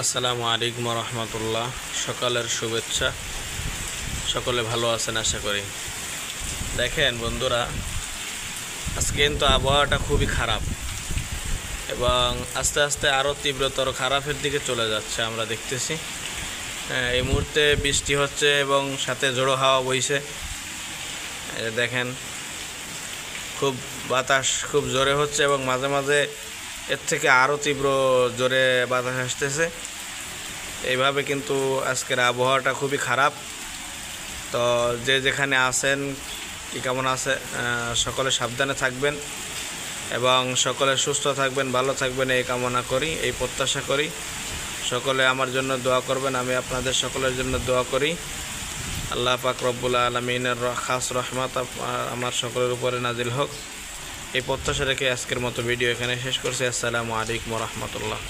আসসালামু আলাইকুম রহমতুল্লাহ। সকালের শুভেচ্ছা। সকলে ভালো আছেন আশা করি। দেখেন বন্ধুরা, আজকে কিন্তু আবহাওয়াটা খুবই খারাপ এবং আস্তে আস্তে আরও তীব্রতর খারাপের দিকে চলে যাচ্ছে আমরা দেখতেছি। এই মুহূর্তে বৃষ্টি হচ্ছে এবং সাথে ঝোড়ো হাওয়া বইছে। দেখেন, খুব বাতাস খুব জোরে হচ্ছে এবং মাঝে মাঝে এর থেকে আরও তীব্র জোরে বাতাস আসতেছে। এইভাবে কিন্তু আজকের আবহাওয়াটা খুবই খারাপ। তো যে যেখানে আছেন কি কেমন আছে, সকলে সাবধানে থাকবেন এবং সকলে সুস্থ থাকবেন, ভালো থাকবেন, এই কামনা করি, এই প্রত্যাশা করি। সকলে আমার জন্য দোয়া করবেন, আমি আপনাদের সকলের জন্য দোয়া করি। আল্লাহ পাক রব্বুল আলামিনের খাস রহমত আমার সকলের উপরে নাজিল হোক, এই প্রত্যাশা রেখে আজকের মতো ভিডিও এখানে শেষ করছি। আসসালামু আলাইকুম রহমতুল্লাহ।